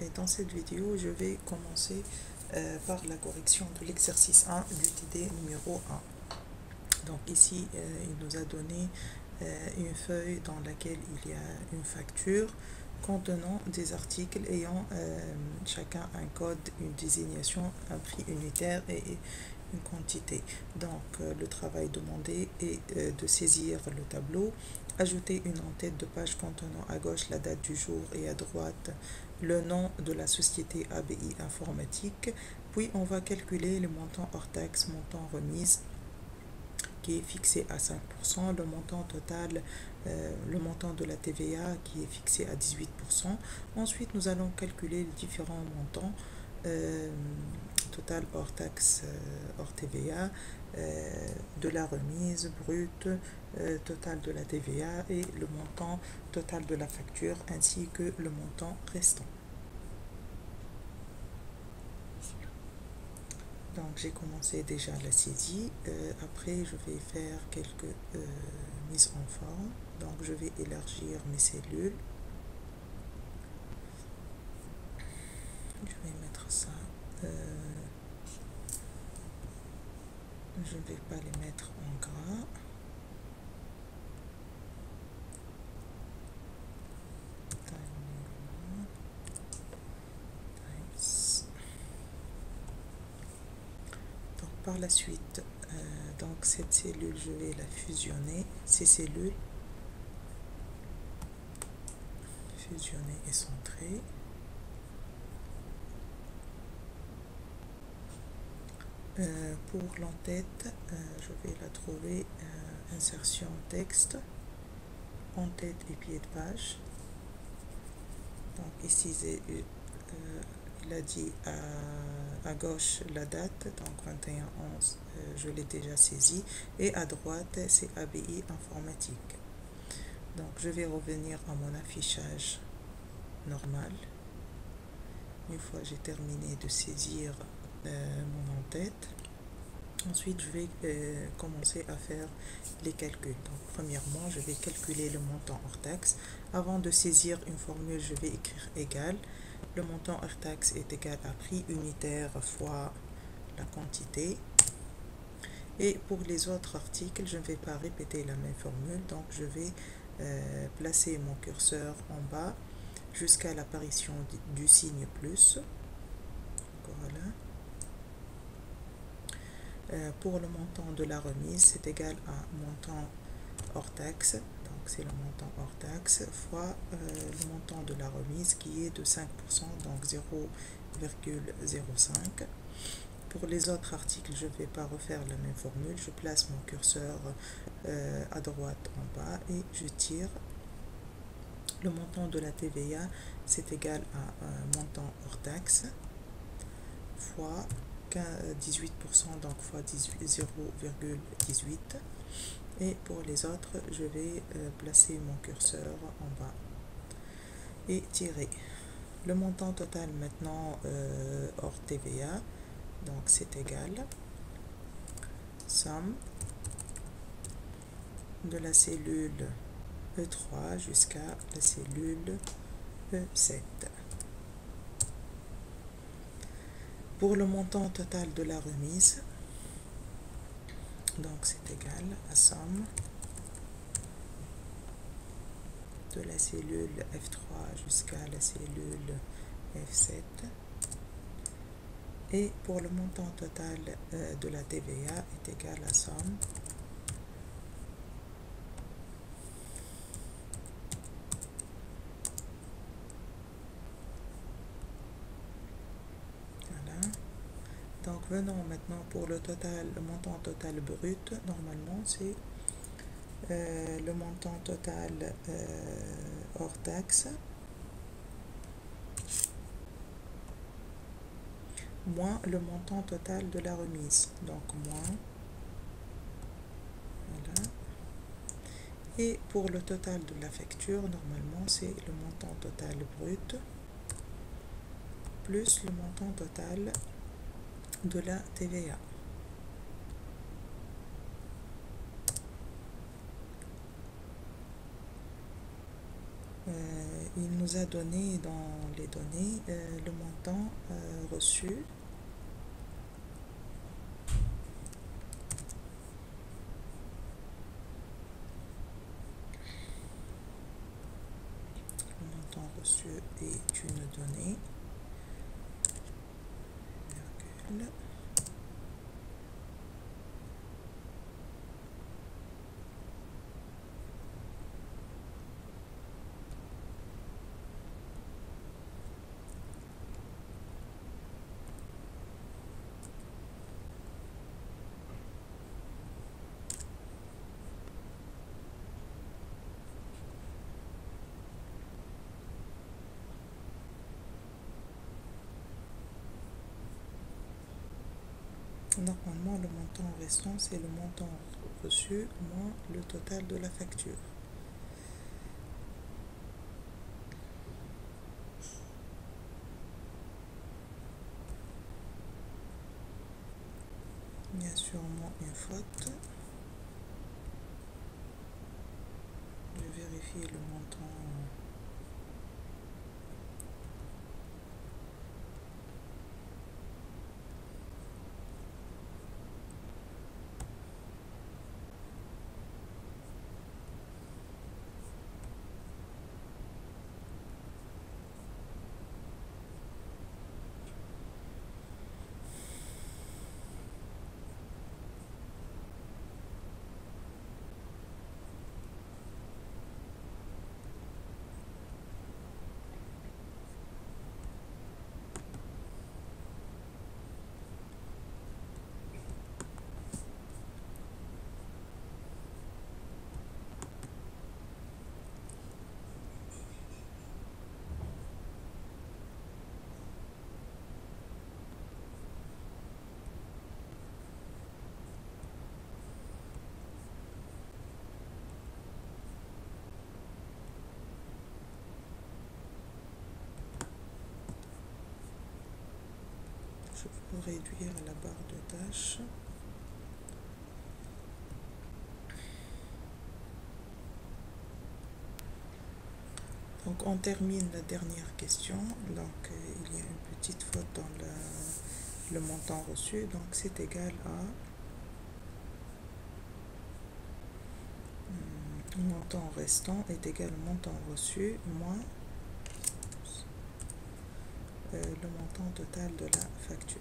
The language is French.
Et dans cette vidéo, je vais commencer par la correction de l'exercice 1 du TD numéro 1. Donc ici, il nous a donné une feuille dans laquelle il y a une facture contenant des articles ayant chacun un code, une désignation, un prix unitaire et une quantité. Donc le travail demandé est de saisir le tableau, ajouter une en-tête de page contenant à gauche la date du jour et à droite le nom de la société ABI Informatique, puis on va calculer le montant hors taxe, montant remise qui est fixé à 5%, le montant total, le montant de la TVA qui est fixé à 18%. Ensuite, nous allons calculer les différents montants, total hors taxe, hors TVA, de la remise brute, total de la TVA et le montant total de la facture ainsi que le montant restant. Donc j'ai commencé déjà la saisie, après je vais faire quelques mises en forme. Donc je vais élargir mes cellules, je vais mettre ça, je ne vais pas les mettre en gras. Donc par la suite, donc cette cellule je vais la fusionner, ces cellules fusionner et centrer. Pour l'entête, je vais la trouver, insertion texte, en-tête et pied de page. Donc ici il a dit à gauche la date, donc 21/11, je l'ai déjà saisi, et à droite c'est ABI Informatique. Donc je vais revenir à mon affichage normal. Une fois j'ai terminé de saisir mon en-tête, ensuite je vais commencer à faire les calculs. Donc premièrement je vais calculer le montant hors taxe. Avant de saisir une formule, je vais écrire égal. Le montant hors taxe est égal à prix unitaire fois la quantité. Et pour les autres articles, je ne vais pas répéter la même formule, donc je vais placer mon curseur en bas jusqu'à l'apparition du signe plus. Voilà. Pour le montant de la remise, c'est égal à montant hors taxe, donc c'est le montant hors taxe, fois le montant de la remise qui est de 5%, donc 0,05. Pour les autres articles, je ne vais pas refaire la même formule, je place mon curseur à droite en bas et je tire. Le montant de la TVA, c'est égal à un montant hors taxe fois 18%, donc fois 0,18. Et pour les autres, je vais placer mon curseur en bas et tirer. Le montant total maintenant hors TVA, donc c'est égal somme de la cellule E3 jusqu'à la cellule E7. Pour le montant total de la remise, donc c'est égal à somme de la cellule F3 jusqu'à la cellule F7. Et pour le montant total de la TVA est égal à somme voilà. Donc venons maintenant pour le total, le montant total brut. Normalement c'est le montant total hors taxe moins le montant total de la remise, donc moins, voilà. Et pour le total de la facture, normalement c'est le montant total brut plus le montant total de la TVA. il nous a donné dans les données le montant reçu, est une donnée, virgule. Normalement, le montant restant, c'est le montant reçu moins le total de la facture. Il y a sûrement une faute. Je vais vérifier le montant. Je peux réduire la barre de tâches. Donc on termine la dernière question. Donc il y a une petite faute dans le montant reçu. Donc c'est égal à le montant restant est égal au montant reçu moins le montant total de la facture.